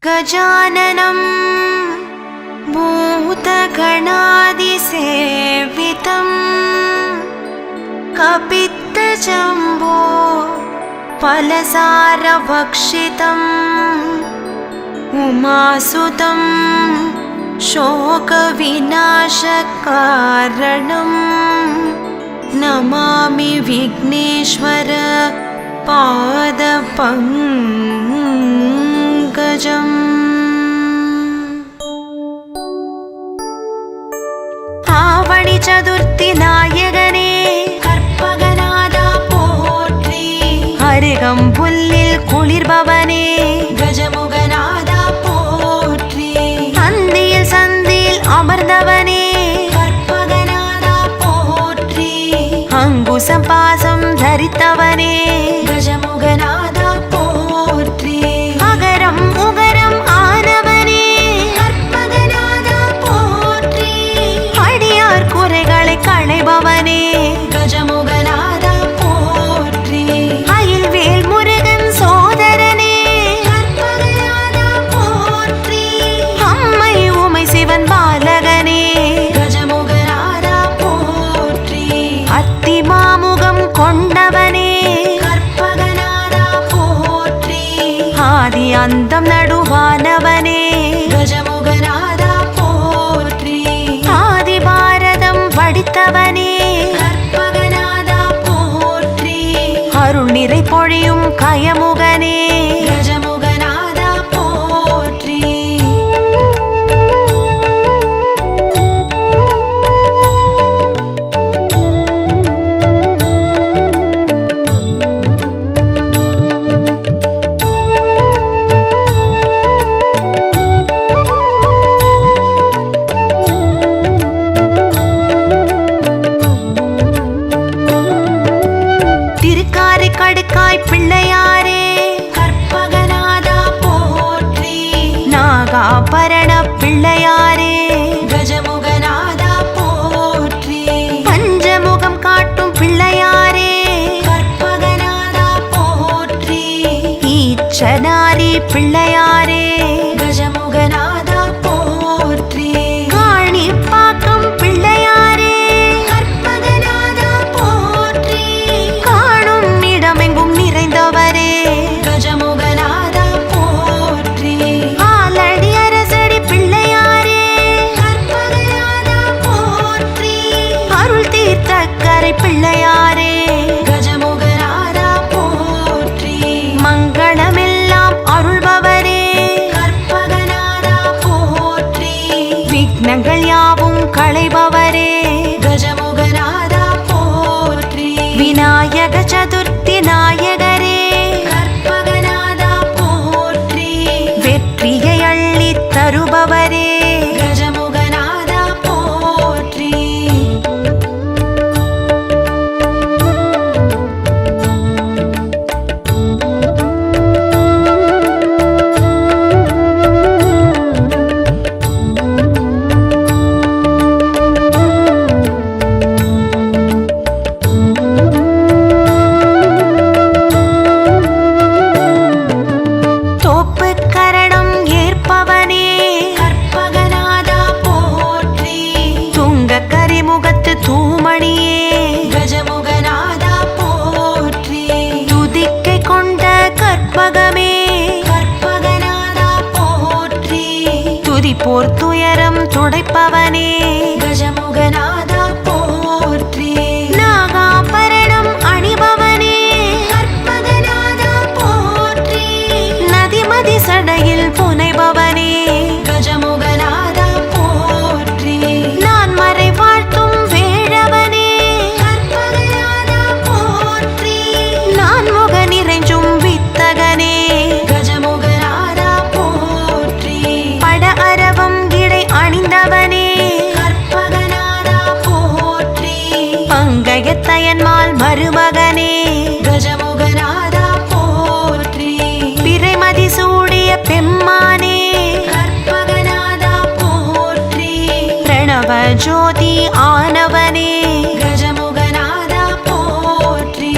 गजाननं भूतगणादिसेवितं कपित्तजम्बो फलसारभक्षितम् उमासुतं शोकविनाशकारणं नमामि विघ्नेश्वर पादपङ्कजम्। आवणि चतुर्थी नायकने कर्पगनादा पोट्री अरुगम्पुल्लिल कुलिर्बवने गजमुगनादा पोट्री अन्दियिल सन्दिल अमर्ந்தவனே कर्पगनादा पोट्री अंगुसं पासं धरितवने गजमुगनादा पोट्री अगरं उगरं आनवने कर्पगनादा पोट्री अडियार कुறைகளை களைபவனே गजमुगनादा पोट्री अयिल्वेल मुरुगन सोदरने कर्पगनादा पोट्री अम्मै उमै சிவன் பாலகனே गजमुगनादा पोट्री अत्तिमामुகம் கொண்டவனே कर्पगनादा पोट्री आदि अन्तம் நடுவானவனே गजमुगनादा पोट्री आदि பாரதம் படித்தவனே कर्पगनादा पोट्री அருள் நிறை பொழியும் கயமுகனே गजमुगनादा पोट्री கடுக்காய் பிள்ளையாரே கற்பகநாதா போற்றி நாகாபரண பிள்ளையாரே கஜமுகநாதா போற்றி பஞ்சமுகம் காட்டும் பிள்ளையாரே கற்பகநாதா போற்றி ஈச்சனாரி பிள்ளையாரே கஜமுகநாதா போற்றி காணிப்பாக்கம் பிள்ளையாரே கற்பகநாதா போற்றி இடமெங்கும் நிறைந்தவரே கஜமுகநாதா போற்றி ஆலடி அரசடி பிள்ளையாரே கற்பகநாதா போற்றி அருள் தீர்த்தக்கரை பிள்ளையாரே கஜமுகநாதா போற்றி மங்களமெல்லாம் அருள்பவரே கற்பகநாதா போற்றி விக்னங்கள் யாவும் களைபவரே கஜமுகநாதா போற்றி விநாயக சதுர்த்தி நாயகரே கற்பகநாதா போற்றி வெற்றியை அள்ளித் தருபவரே கஜமுகநாதா போற்றி தூமணியே கஜமுகநாதா போற்றி துதிக்கை கொண்ட கற்பகமே கற்பகநாதா போற்றி துதிப்போர் துயரம் துடைப்பவனே கஜமுகநாதா போற்றி நாகாபரணம் அணிபவனே கற்பகநாதா போற்றி நதிமதி சடையில் புனைபவனே கஜமுகநாதா போற்றி நான் மறை வாழ்த்தும் நிறைஞ்சும் வித்தகனே கஜமுகநாதா போற்றி பட அரவம் இடை அணிந்தவனே கற்பகநாதா போற்றி பங்கயத்தயன்மால் மருமகனே கஜமுகநாதா போற்றி பிறைமதி சூடிய பெம்மானே கற்பகநாதா போற்றி பிரணவ ஜோதி ஆனவனே கஜமுகநாதா போற்றி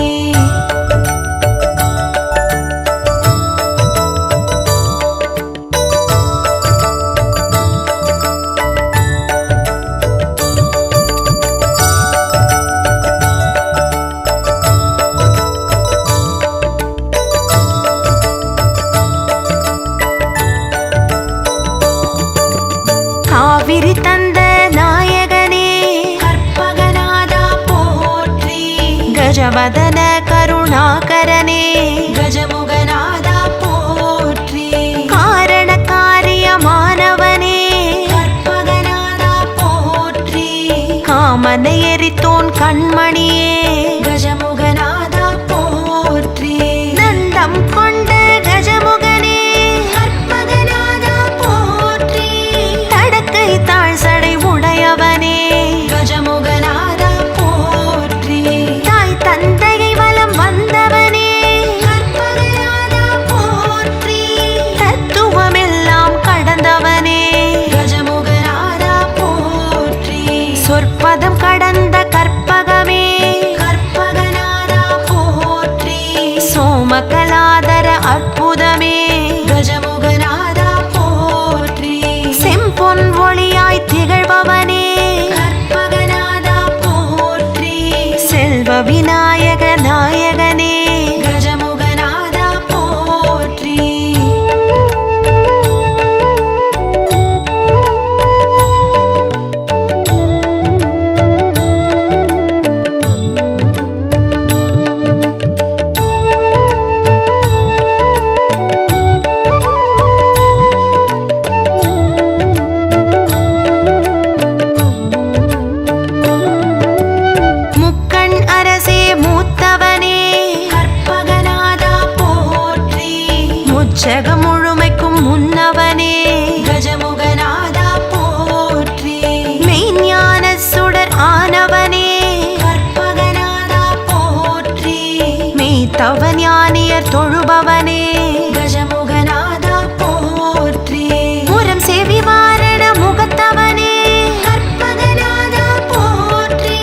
கஜவதன கருணாகரனே கஜமுகநாதா போற்றி. காரண காரியமானவனே கற்பகநாதா போற்றி. காமனை எரித்தோன் கண்மணியே கஜமுகநாதா போற்றி. நந்தம் கொண்ட கஜமுகனே கற்பகநாதா போற்றி. தடக்கை தாழ் சடை உடையவனே கஜமுகநாதா போற்றி. தாய் தந்தையை வலம் வந்தவனே கற்பகநாதா போற்றி. தத்துவமெல்லாம் கடந்தவனே கஜமுகநாதா போற்றி. சொற்பதம் கடந்த கற்பகமே கற்பகநாதா போற்றி. சோமகலாதர அற்புதமே கஜமுகநாதா போற்றி. செம்பொன் ஒளியாய் திகழ்பவனே கற்பகநாதா போற்றி. செல்வ விநாயக நாயகனே கஜமுகநாதா போற்றி. முக்கண் அரசே மூத்தவனே கற்பகநாதா போற்றி. முச்சகம் முழுமைக்கும் முன்னவனே கஜமுகநாதா போற்றி. மெய்ஞான சுடர் ஆனவனே கற்பகநாதா போற்றி. மெய்த்தவ ஞானியர் தொழுபவனே கஜமுகநாதா போற்றி. முரம் செவி வாரண முகத்தவனே கற்பகநாதா போற்றி.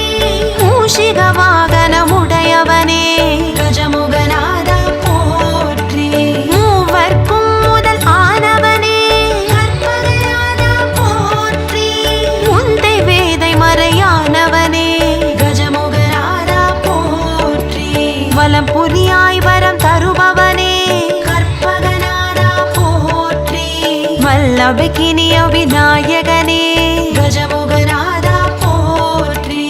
மூஷிக வாகனமுடையவனே கஜமுகநாதா போற்றி. மூவர்க்கும் முதல் ஆனவனே கற்பகநாதா போற்றி. முந்தை வேதை மறையானவனே கஜமுகநாதா போற்றி. வலம் புரியாய் வரம் தருபவனே கற்பகநாதா போற்றி. வல்லபகினிய விநாயகனே கஜமுகநாதா போற்றி.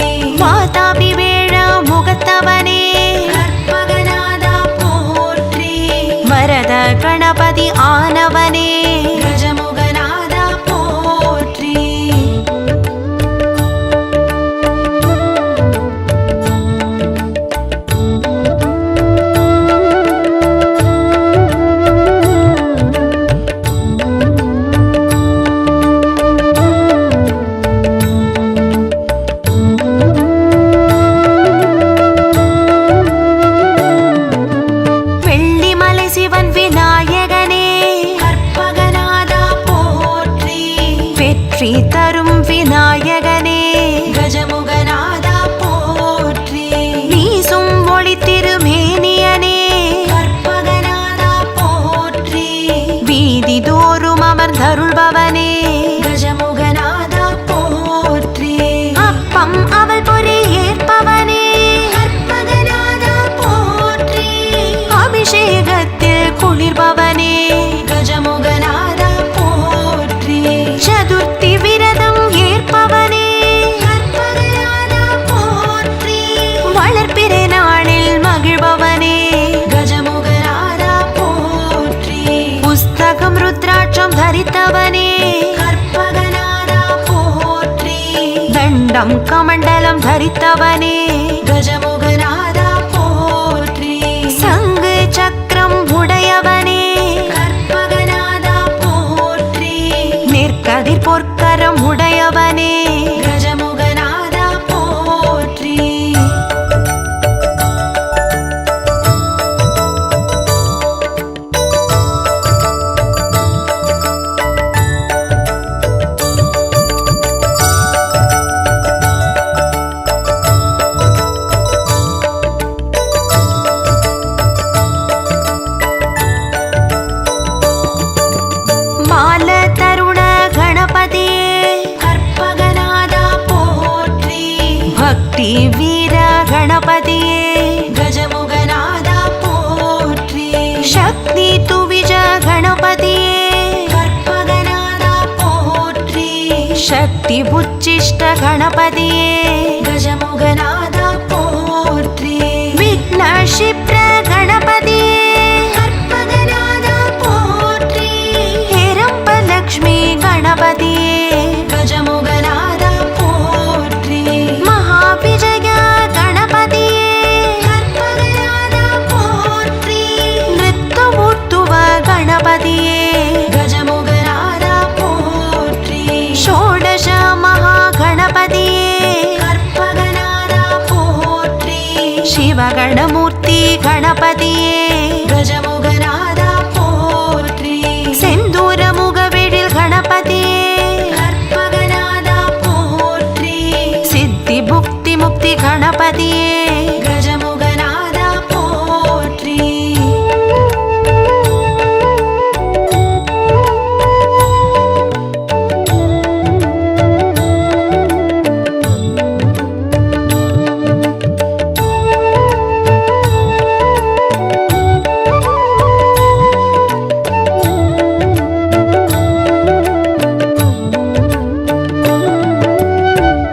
வாதாபி வேழ முகத்தவனே கற்பகநாதா போற்றி. வரத கணபதி ஆனவனே கஜமுகநாதா போற்றி. வெள்ளிமலை சிவன் விநாயகனே கற்பகநாதா போற்றி. வெற்றி தரும் விநாயகனே கஜமுகநாதா போற்றி. வீசும் ஒளி திருமேனியனே கற்பகநாதா போற்றி. வீதி தோறும் அமர்ந்தருள்பவனே கஜமுகநாதா போற்றி. அப்பம் அவள் பொறி ஏற்பவனே கற்பகநாதா போற்றி. அபிஷேகத்தில் குளிர்பவனே கஜமுகநாதா போற்றி. சதுர்த்தி விரதம் ஏற்பவனே கற்பகநாதா போற்றி. வளர்ப்பிறை நாளில் மகிழ்பவனே கஜமுகநாதா போற்றி. புஸ்தகம் ருத்ராட்சம் தரித்தவனே கற்பகநாதா போற்றி. தண்டம் கமண்டலம் தரித்தவனே கஜமுகநாதா போற்றி. சங்கு சக்கரம் உடையவனே கற்பகநாதா போற்றி. நெற்கதிர் பொற்கரம் உடையவனே கஜமுகநாதா போற்றி. பால தருண கணபதியே கற்பகநாதா போற்றி. பக்தி வீர கணபதியே கஜமுகநாதா போற்றி. சக்தி துவிஜ கணபதியே கற்பகநாதா போற்றி. சக்தி உச்சிஷ்ட கணபதியே கஜமுகநாதா போற்றி. க்ஷிப்ரகணபதியே கற்பகநாதா போற்றி. ஹேரம்பலக்ஷ்மி கணபதியே கஜமுகநாதா போற்றி. மகாவிஜய கணபதியே கற்பகநாதா போற்றி. நிருத்தமூர்த்துவ கணபதியே கஜமுகநாதா போற்றி. ஷோடಶ மகாகணபதியே கற்பகநாதா போற்றி. சிவகணமூர்த்தி கணபதியே கஜமுகநாதா போற்றி. செந்தூர முகவெழில் கணபதியே கற்பகநாதா போற்றி. சித்தி புக்தி முக்தி கணபதியே கஜமுகநாதா போற்றி.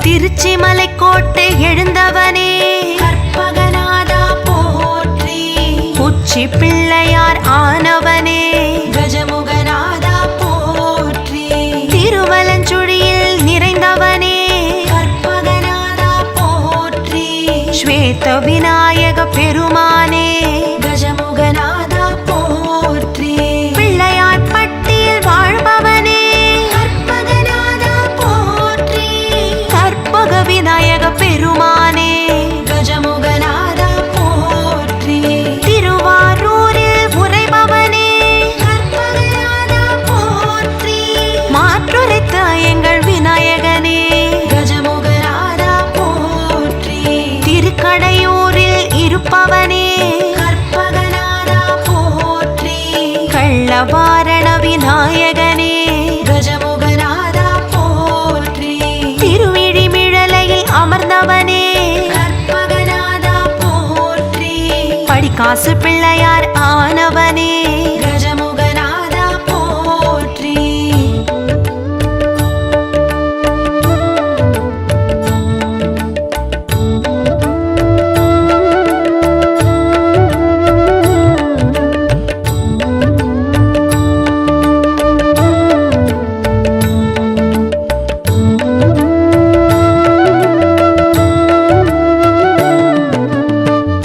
திருச்சிமலைக்கோட்டை எழுந்தவனே கற்பகநாதா போற்றி. உச்சி பிள்ளையார் ஆனவனே கஜமுகநாதா போற்றி. திருவலஞ்சுழியில் நிறைந்தவனே கற்பகநாதா போற்றி. ஸ்வேத விநாயக பெருமானே கஜமுகநாதா போற்றி. பிள்ளையார் பட்டியில் வாழ்பவனே கற்பகநாதா போற்றி. கற்பக விநாயக பெருமானே கஜமுகநாதா போற்றி. திருவாரூரில் உறைபவனே கற்பகநாதா போற்றி. மாற்றுரைத்த எங்கள் விநாயகனே கஜமுகநாதா போற்றி. திருக்கடையூரில் இருப்பவனே கற்பகநாதா போற்றி. கள்ளவாரண விநாயகனே கஜமுகநாதா போற்றி. திருவிழிமிழலையில் அமர்ந்தவனே கற்பகநாதா போற்றி. படிக்காசு பிள்ளையார் ஆனவனே கஜமுகநாதா போற்றி.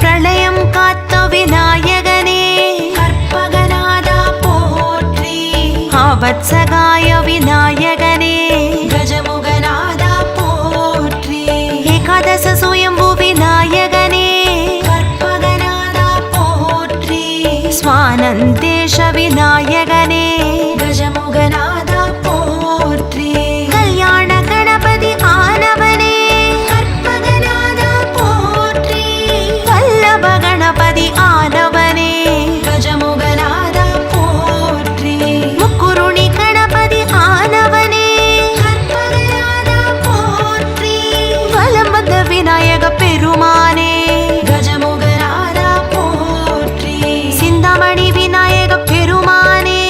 பிரளயம் காத்த விநாயகனே கற்பகநாதா போற்றி. ஆவத்சகாய விநாயகனே கஜமுகநாதா போற்றி. ஏகாதச சுயம்பு விநாயகனே கற்பகநாதா போற்றி. ஸ்வானந்தேஷ விநாயகனே கஜமுகநாதா போற்றி. கல்யாண கணபதி ஆனவனே கற்பகநாதா போற்றி. வல்லப கணபதி ஆனவனே கஜமுகநாதா போற்றி. முக்குருணி கணபதி ஆனவனே கற்பகநாதா போற்றி. வலம் வந்த விநாயக பெருமானே கஜமுகநாதா போற்றி. சிந்தாமணி விநாயக பெருமானே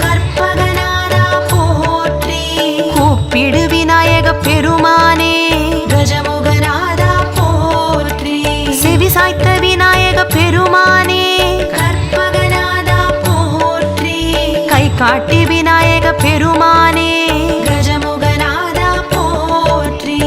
கற்பகநாதா போற்றி. கூப்பிடு விநாயக பெருமானே கஜமுகநாதா போற்றி. செவிசாய்த்த விநாயக பெருமானே கற்பகநாதா போற்றி. கை காட்டி விநாயக பெருமானே கஜமுகநாதா போற்றி.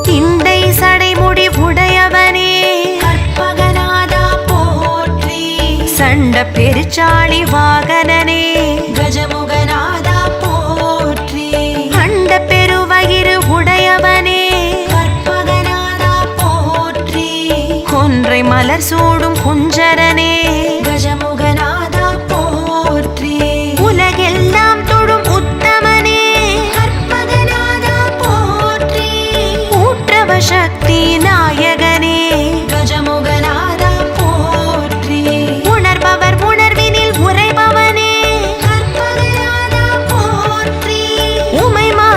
திண்டை சடைமுடி உடையவனே கற்பகநாதா போற்றி. சண்ட பெருச்சாளி வாகனனே கஜமுகநாதா போற்றி. அண்ட பெருவயிறு உடையவனே கற்பகநாதா போற்றி. கொன்றை மலர் சூடும் குஞ்சரனே கஜமுகநாதா போற்றி. உலகெல்லாம் தொடும் உத்தமனே கற்பகநாதா போற்றி. ஊற்றவ சக்தி நாயகனே கஜமுகநாதா போற்றி. உணர்பவர் உணர்வினில் உறைபவனே கற்பகநாதா போற்றி. உமைமா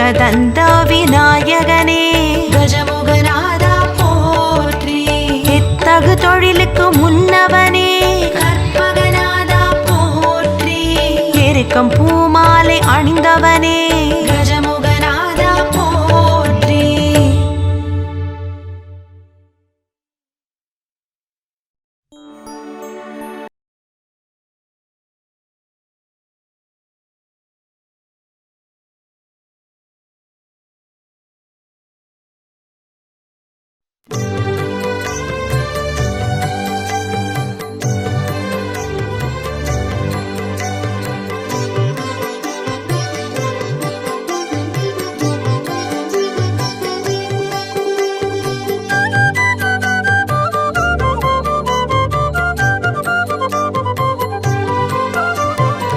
ஏகதந்த விநாயகனே கஜமுகநாதா போற்றி. எத்தகு தொழிலுக்கு முன்னவனே கற்பகநாதா போற்றி. எருக்கம் பூமாலை அணிந்தவனே கஜமுகநாதா போற்றி.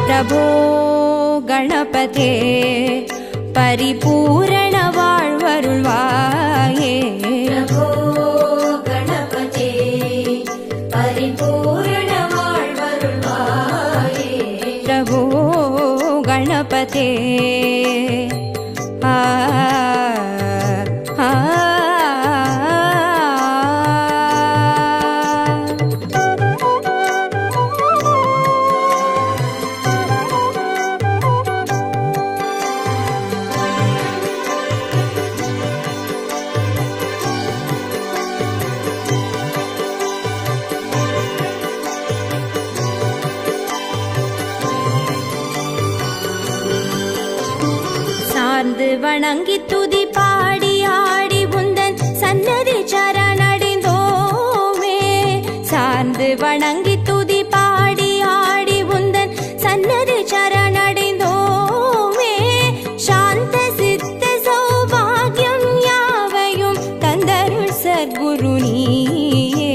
प्रभो गणपते परिपूर्ण வாழ்வருள்வாயே. प्रभो गणपते परिपूर्ण வாழ்வருள்வாயே. प्रभो गणपते आ आ வணங்கி துதி பாடி ஆடி உந்தன் சன்னதி சரணடைந்தோமே. சார்ந்து வணங்கி துதி பாடி ஆடி உந்தன் சன்னதி சரணடைந்தோமே. சாந்த சித்த சௌபாகியம் யாவையும் தந்தருள் சத்குரு நீயே.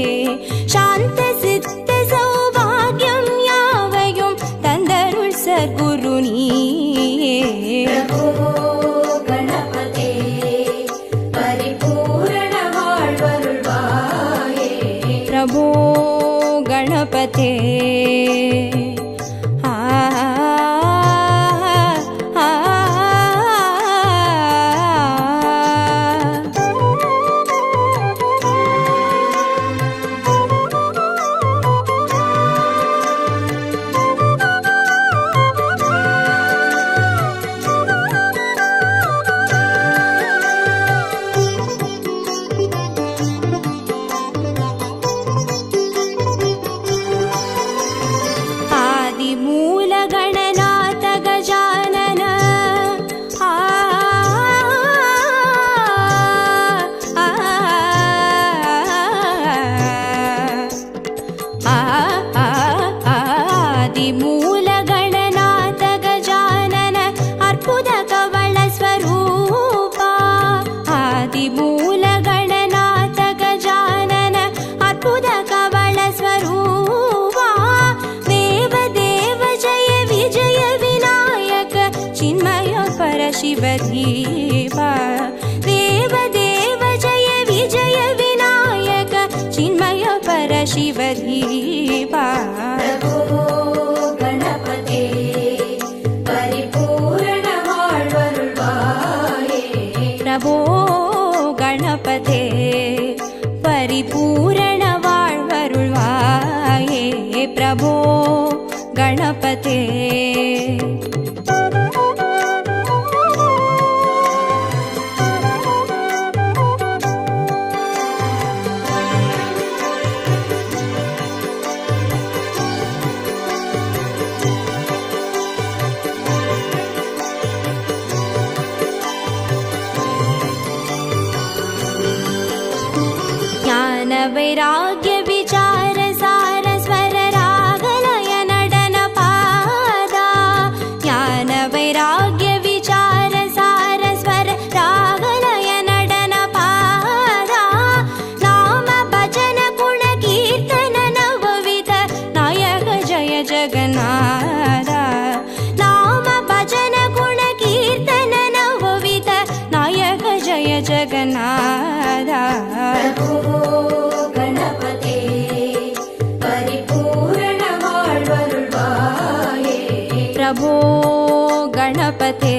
சாந்த சித்த சௌபாகியம் யாவையும் தந்தருள் சத்குரு நீயே. प्रभो गणपते आ आ शिवधीवा देव देव जय विजय विनायक चिन्मय पर शिवधीवा. प्रभो गणपते परिपूर्ण வாழ்வருள்வாயே. प्रभो गणपते परिपूर्ण வாழ்வருள்வாயே. प्रभो गणपते वैराग्य विचार सार स्वर रागलय नडन पादा. ज्ञान वैराग्य विचार सार स्वर रागलय नडन पादा. नाम भजन गुण कीर्तन नवविध नायक जय जगन्नाथ. नाम भजन गुण कीर्तन नवविध नायक जय जगन्नाथ. प्रभो गणपते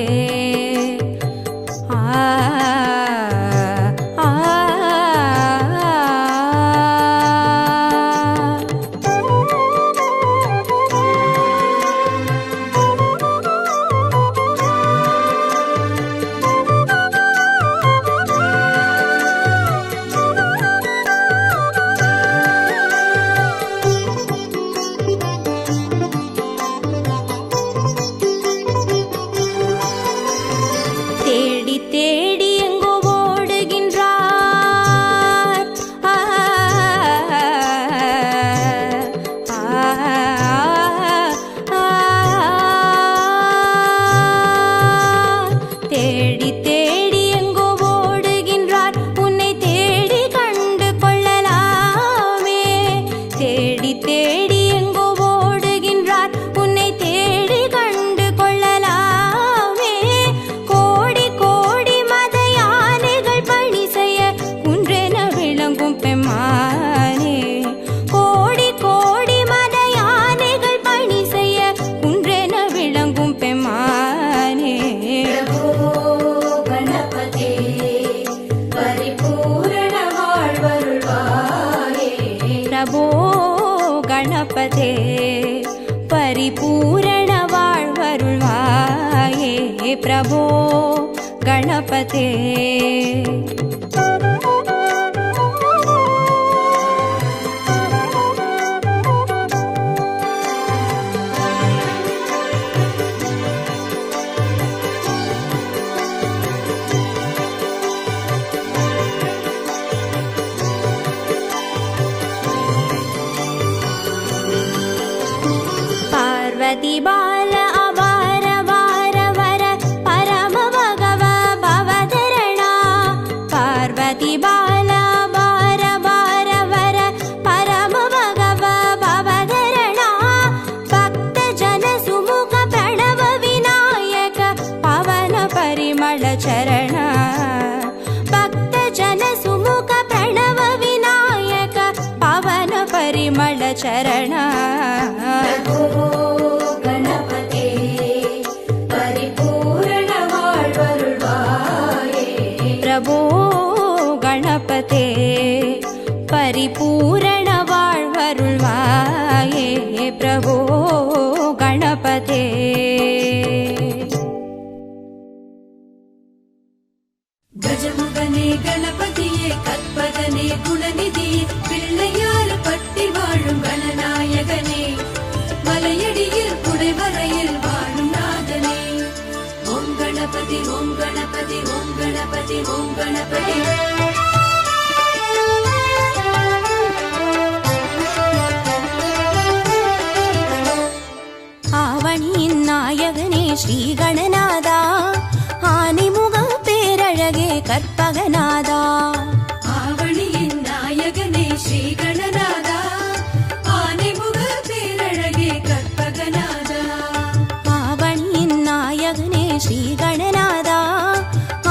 கணபதே பரிபூரண வாழ்வருள்வாயே பிரபோ கணபதே. பார்வதி பால அபார வார வர பரம பகவ பவதரணா. பார்வதி பால அபார வார வர பரம பகவ பவதரணா. பக்த ஜன சுமுக பிரணவ விநாயக பவன பரிமள சரண. பக்த ஜன சுமுக பிரணவ விநாயக பவன பரிமள சரண. பிரபோ கணபதே பரிபூரண வாழ்வருள்வாயே. பிரபோ கணபதே பரிபூரண வாழ்வருள்வாயே பிரபோ கணபதே. கஜமுகனே கணபதியே கற்பகனே குணநிதி பிள்ளையார் பட்டி வாழும் கணநாயகனே மலையடியில் குடைவரையில் வாழும் நாதனே. ஓம் கணபதி ஓம் கணபதி ஓம் கணபதி ஓம் கணபதி. ஆவணியின் நாயகனே ஸ்ரீ கணநாதா ஆனிமுக பேரழகே கற்பகநாதா. ஆவணியின் நாயகனே ஸ்ரீ கணநாதா ஆனைமுக பேரழகே கற்பகநாதா. ஆவணியின் நாயகனே ஸ்ரீ கணநாதா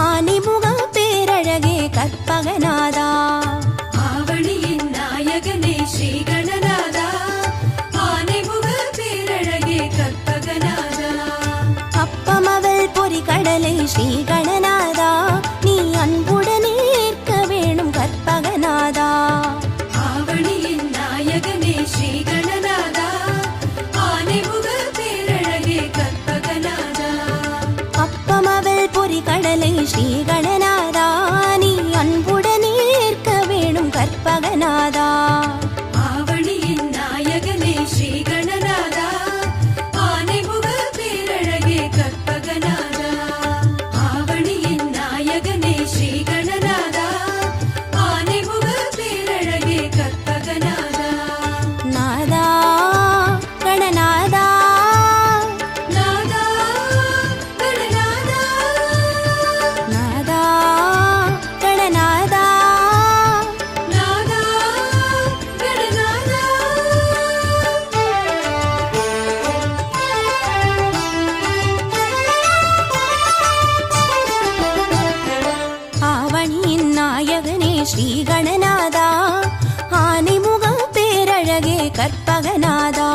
ஆனிமுக பேரழகே கற்பகநாதா. ஆவணியின் நாயகனே ஸ்ரீ கணநாதா ஆனைமுக பேரழகே கற்பகநாதா. அப்பமவள் பொறி கடலை ஸ்ரீ கணநாதா நீ அன்புடனே ஏற்க வேணும் கற்பகநாதா. ஆவணியின் நாயகனே ஸ்ரீ கணநாதா ஆனைமுக பேரழகே கற்பகநாதா. அப்பமவள் பொறி கடலை ஸ்ரீ கணநாதா நீ அன்புடனே ஏற்க வேணும் கற்பகநாதா. ஆவணியின் நாயகனே ஸ்ரீ கணநாதா ஆனைமுக பேரழகே கற்பகநாதா. ஆவணியின் நாயகனே ஸ்ரீ கணநாதா ஆனைமுக பேரழகே கற்பகநாதா. நாதா கணநாதா நாதா கணநாதா நாதா கணநாதா நாதா கணநாதா. ஆவணியின் நாயகனே ஸ்ரீ கணநாதா ஆனைமுக பேரழகே கற்பகநாதா.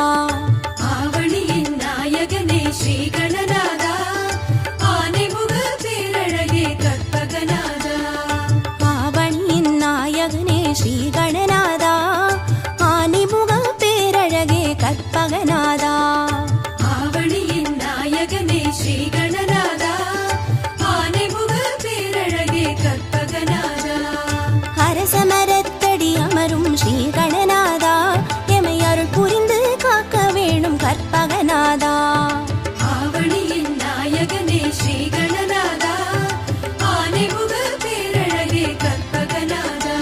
ஆவணியின் நாயகனே ஸ்ரீ கணநாதா ஆனைமுக பேரழகே கற்பகநாதா. ஆவணியின் நாயகனே ஸ்ரீ கணநாதா ஆனைமுக பேரழகே கற்பகநாதா. ஆவணியின் நாயகனே ஸ்ரீ கணநாதா ஆனைமுக பேரழகே கற்பகநாதா. அரசமரத்தடி அமரும் ஸ்ரீ கணநாதா எமை அருள் புரிந்து காக்க வேணும் கற்பகநாதா. ஆவணியின் நாயகனே ஸ்ரீ கணநாதா ஆனைமுக பேரழகே கற்பகநாதா.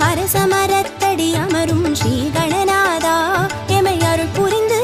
அரசமரத்தடி அமரும் ஸ்ரீ கணநாதா எமை அருள் புரிந்து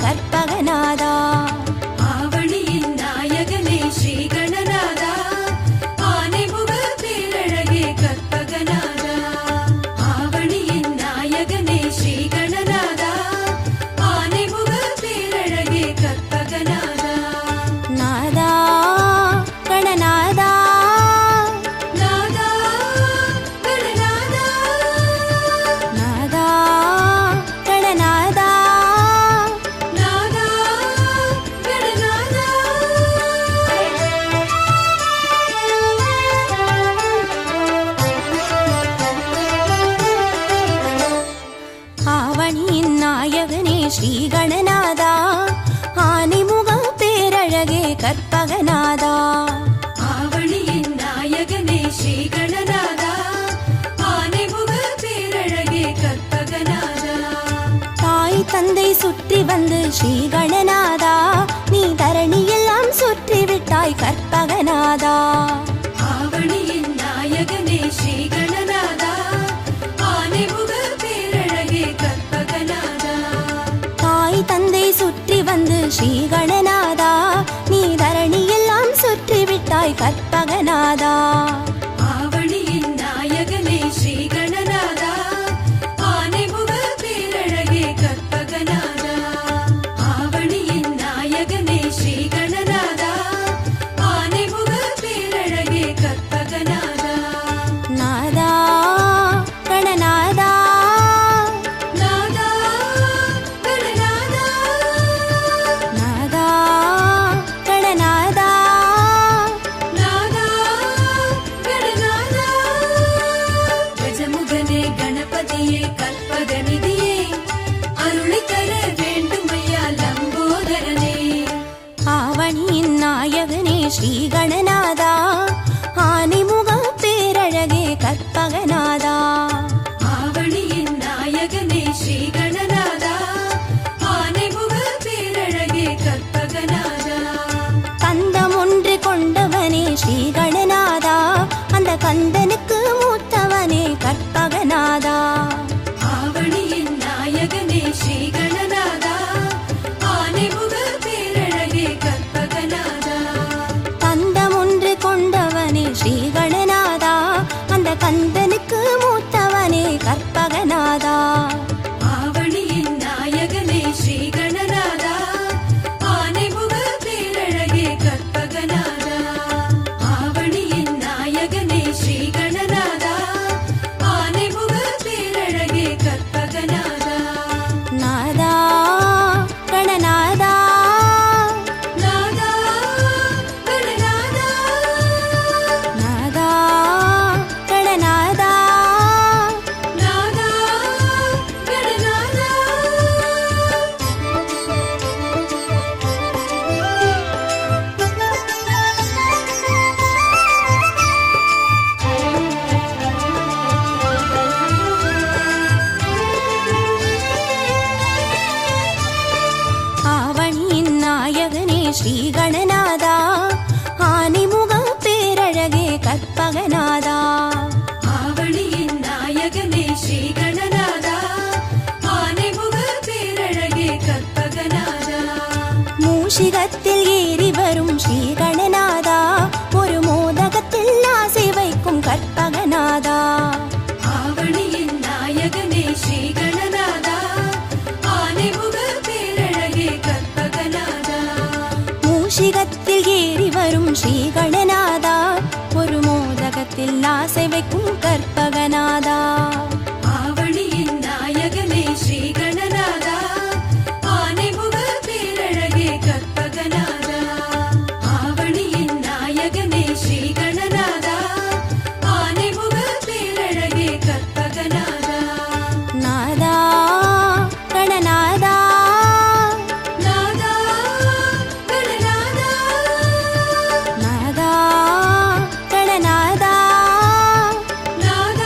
கற்பகநாதா. ஆவணியின் நாயகனே ஸ்ரீ கணநாதா, ஆனைமுக பேரழகே கற்பகநாதா. ஆவணியின் நாயகனே ஸ்ரீ கணநாதா, ஆனைமுக பேரழகே கற்பகநாதா. நாதா கணநாதா, நாதா கணநாதா, நாதா கணநாதா, நாதா கணநாதா. ஆவணியின் நாயகனே ஸ்ரீ கணநாதா, ஆனைமுக பேரழகே கற்பகநாதா. ஆவணியின் நாயகனே ஸ்ரீ கணநாதா, ஆனைமுக பேரழகே கற்பகநாதா. தாய் தந்தை சுற்றி வந்து ஸ்ரீ கணநாதா, நீ தரணியெல்லாம் சுற்றி விட்டாய் கற்பகநாதா. ஆவணியின் நாயகனே ஸ்ரீ கணநாதா, ஆனைமுக பேரழகே கற்பகநாதா. தாய் தந்தை சுற்றி வந்து ஸ்ரீ கணநாதா, நீ தரணியெல்லாம் சுற்றி விட்டாய் கற்பகநாதா. ஆவணியின் நாயகனே ஸ்ரீ கணநாதா, ஆனைமுக பேரழகே கற்பகநாதா. ஆவணியின் நாயகனே ஸ்ரீ கணநாதா, ஆனைமுக பேரழகே கற்பகநாதா. நாதா கணநாதா, நாதா கணநாதா, நாதா கணநாதா, நாதா கணநாதா. கஜமுகனே கணபதியே கற்பகநிதியே, அருளை தர வேண்டுமையா லம்போதரனே. ஆவணியின் நாயகனே ஸ்ரீ கணநாதா, ஆனைமுக பேரழகே கற்பகநாதா. ஆவணியின் நாயகனே ஸ்ரீ கணநாதா, ஆனைமுக பேரழகே கற்பகநாதா. கந்தம் ஒன்று கொண்டவனே ஸ்ரீ கணநாதா, அந்த கந்தனுக்கு மூத்தவனே கற்பகநாதா. ஆவணியின் நாயகனே ஸ்ரீ கணநாதா, ஆனைமுக பேரழகே கற்பகநாதா. கந்தம் ஒன்று கொண்டவனே ஸ்ரீ கணநாதா, அந்த கந்தனுக்கு மூத்தவனே கற்பகநாதா. ஆவணியின் நாயகனே ஸ்ரீ கணநாதா, ஆனைமுக பேரழகே கற்பகநாதா. ஆவணியின் நாயகனே ஸ்ரீ கணநாதா, ஆனைமுக பேரழகே கற்பகநாதா. நாதா கணநாதா, நாதா கணநாதா, நாதா கணநாதா, நாதா கணநாதா. ஆவணியின் நாயகனே ஸ்ரீ கணநாதா, ஆனைமுக பேரழகே கற்பகநாதா. ஆவணியின் நாயகனே ஸ்ரீ கணநாதா, ஆனைமுக பேரழகே கற்பகநாதா. மூஷிகத்தில் ஏறி வரும் ஸ்ரீ கணநாதா, ஒரு மோதகத்தில் ஆசை வைக்கும் கற்பகநாதா. ஆவணியின் நாயகனே ஸ்ரீ கணநாதா, ஆனைமுக பேரழகே கற்பகநாதா. மூஷிகத்தில் ஏறி வரும் ஸ்ரீ கணநாதா, ஒரு மோதகத்தில் ஆசை வைக்கும் கற்பகநாதா. ஆவணியின் நாயகனே ஸ்ரீ கணநாதா, ஆனைமுக பேரழகே கற்பகநாதா. ஆவணியின் நாயகனே ஸ்ரீ கணநாதா, ஆனைமுக பேரழகே கற்பகநாதா. நாதா கணநாதா, நாதா கணநாதா, நாதா கணநாதா, நாதா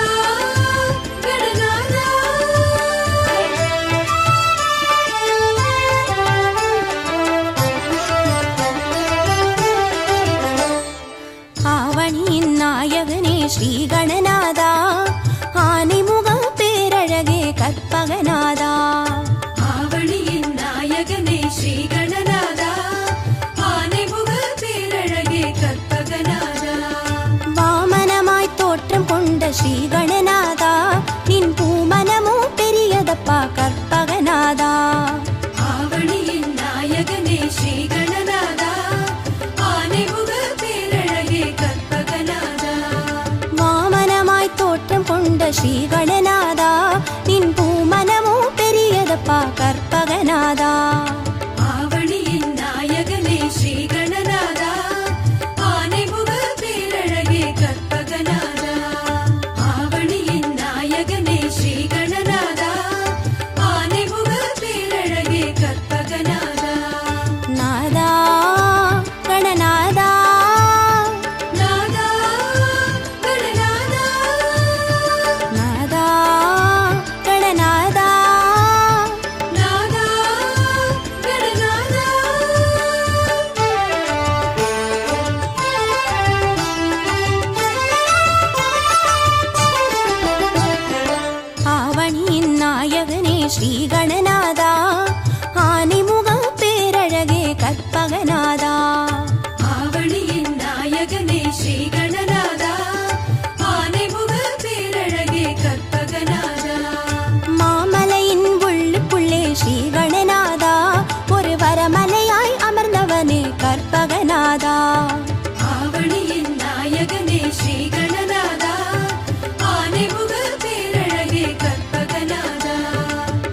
ஸ்ரீ கணநாதா ஆனைமுக பேரழகே கற்பகநாதா வாமனமாய் தோற்றம் கொண்ட ஸ்ரீ கணநாதா நின் பூமனமோ பெரியதப்பா கற்பகநாதா ஆவணியின் நாயகனே ஸ்ரீ கணநாதா ஆனைமுக பேரழகே கற்பகநாதா வாமனமாய் தோற்றம் கொண்ட ஸ்ரீ கணநாதா நின் பூமனமோ பெரியதப்பா கற்பகநாதா ஆவணியின் நாயகனே ஸ்ரீ கணநாதா ஆனைமுக பேரழகே கற்பகநாதா ஆவணியின் நாயகனே ஸ்ரீ கணநாதா ஆனைமுக பேரழகே கற்பகநாதா நாதா கணநாதா நாதா கணநாதா நாதா கணநாதா நாதா கணநாதா ஆவணியின் நாயகனே ஸ்ரீ கணநாதா ஆனைமுக பேரழகே கற்பகநாதா ஆவணியின் நாயகனே ஸ்ரீ கணநாதா ஆனைமுக பேரழகே கற்பகநாதா மாமலையின் உள்ளுக்குள்ளே ஸ்ரீ கணநாதா ஒரு வரமலையாய் அமர்ந்தவனே கற்பகநாதா ஆவணியின் நாயகனே ஸ்ரீ கணநாதா ஆனைமுக பேரழகே கற்பகநாதா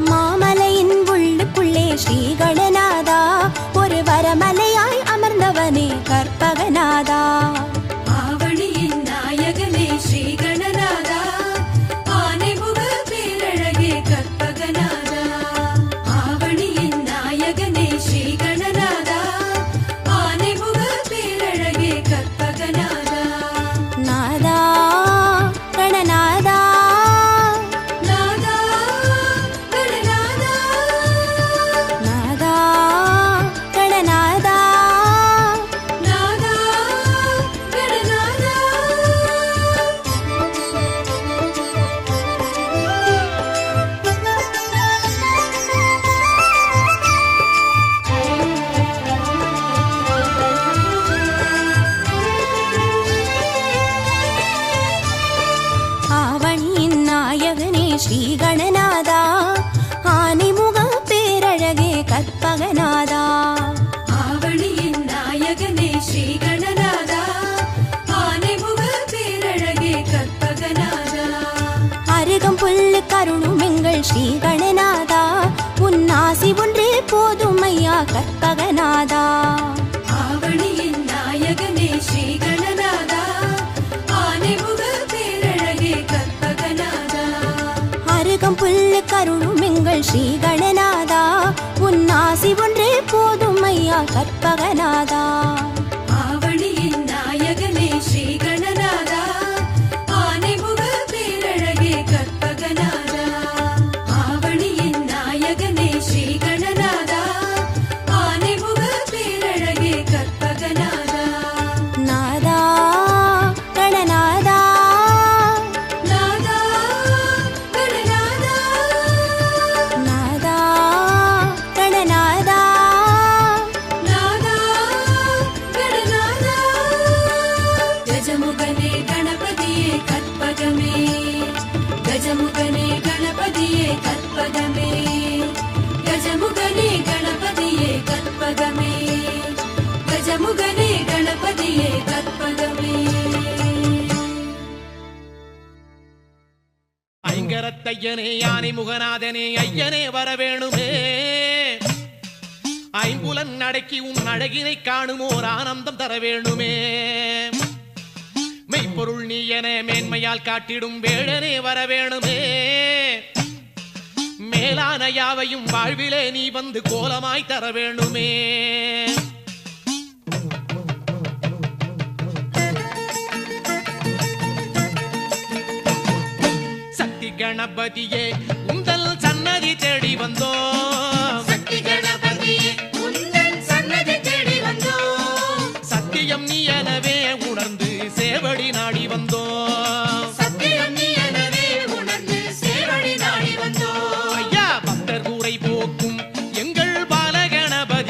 மாமலையின் உள்ளுக்குள்ளே ஸ்ரீ கணநாதா ஒரு வரமலையாய் அமர்ந்தவனே கற்பகநாதா ஆவணியின் நாயகனே ஸ்ரீ கணநாதா ஆனைமுக பேரழகே கற்பகநாதா ஆவணியின் நாயகனே ஸ்ரீ கணநாதா ஆனைமுக பேரழகே கற்பகநாதா நாதா கணநாதா நாதா கணநாதா நாதா கணநாதா நாதா கணநாதா ஆவணியின் நாயகனே ஸ்ரீ கணநாதா ஆனைமுக பேரழகே கற்பகநாதா ஆவணியின் நாயகனே ஸ்ரீ கணநாதா ஆனைமுக பேரழகே கற்பகநாதா அருகம் புல்லு கருணும் எங்கள் ஸ்ரீ கணநாதா உன் ஆசி ஒன்றே போதும் ஐயா கற்பகநாதா ஆவணியின் நாயகனே ஸ்ரீ கணநாதா ஆனைமுக பேரழகே கற்பகநாதா அருகம் புல்லு கருணும் எங்கள் ஸ்ரீ கணநாதா உன் ஆசி ஒன்றே போதும் ஐயா கற்பகநாதா ஆவணியின் நாயகனே ஸ்ரீ கணநாதா ஆனைமுக பேரழகே கற்பகநாதா ஆவணியின் நாயகனே ஸ்ரீ கணநாதா ஆனைமுக பேரழகே கற்பகநாதா நாதா கணநாதா நாதா கணநாதா நாதா கணநாதா நாதா கணநாதா கஜமுகனே கணபதியே கற்பகமே கஜமுகனே கணபதியே கற்பகமே கஜமுகனே கணபதியே கற்பகமே கஜமுகனே கணபதியே கற்பகமே ஐங்கரத்தையனே யானை முகநாதனே ஐயனே வரவேணுமே ஐம்புலன் அடக்கி உன் அழகினை காணுமோர் ஆனந்தம் தர வேணுமே மெய்ப்பொருள் நீ என மேன்மையால் காட்டிடும் வேடனே வரவேணுமே மேலான யாவையும் வாழ்விலே நீ வந்து கோலமாய் தர வேணுமே சக்தி கணபதியே உந்தல் சன்னதி தேடி வந்தோம் சக்தி கணபதியே உந்தன் சன்னதி தேடி வந்தோம் சத்தியம் நீ எனவே உணர்ந்து சேவடி நாடி வந்தோம் சத்தியம் நீ எனவே உணர்ந்து சேவடி நாடி வந்தோம் ஐயா பக்தர் கூரை போக்கும் எங்கள் பாலகணபதி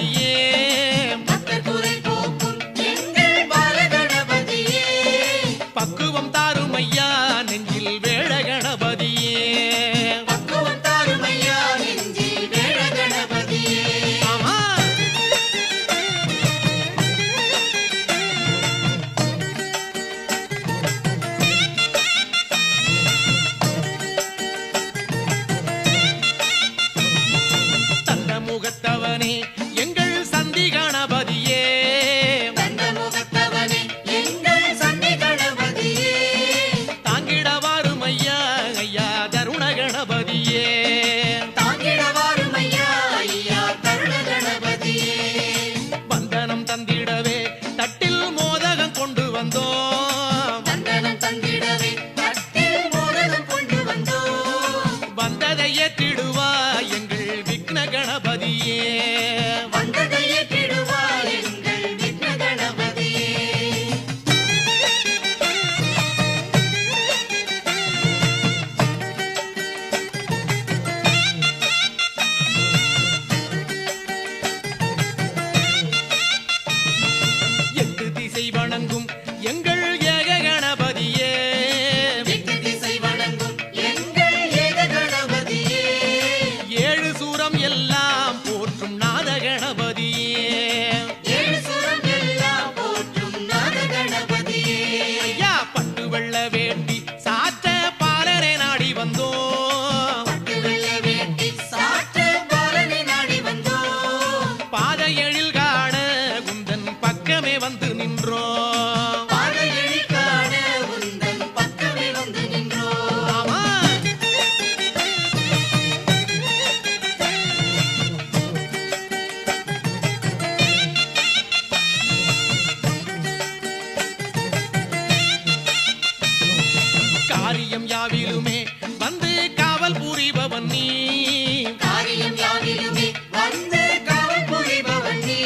கணபதியே ஏழு சுரம் எல்லாம் போற்றும் நாத கணபதியே ஐயா பட்டு வெள்ள வேண்டி சாத்த பாலனை நாடி வந்தோம் பட்டு வெள்ள வேட்டி சாற்ற பாலனை நாடி வந்தோம் பாத எழில் காண குந்தன் பக்கமே வந்து நின்றோம் பாதையழி காண உந்தன் பக்கமே வந்து நின்றோம் ஆமா காரியம் யாவிலுமே வந்து காவல் புரிபவன் நீ காரியம் யாவிலுமே வந்து காவல் புரிபவன் நீ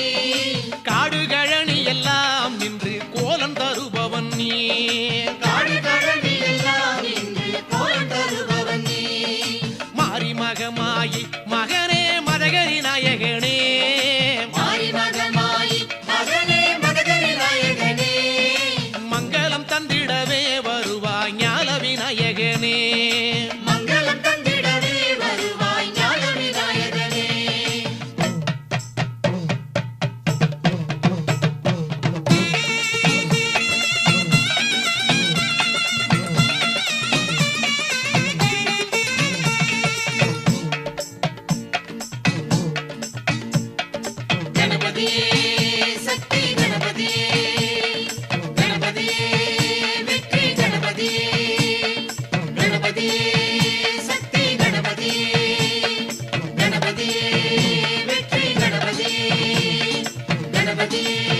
காடு கழனி எல்லாம் நின்று கோலம் தருபவன் நீ காடு கழனி எல்லாம் நின்று கோலம் தருபவன் நீ மாறி மகமாயி மகனே மதகரி நாயகனே மாறி மகமாயி மகனே மதகரி நாயகனே மங்களம் தந்திடவே வருவாய் ஞான விநாயகனே மங்களம் தந்திடவே வருவாய் ஞான விநாயகனே கணபதியே சக்தி கணபதியே கணபதியே வெற்றி கணபதியே கணபதியே சக்தி கணபதியே கணபதியே வெற்றி கணபதியே கணபதியே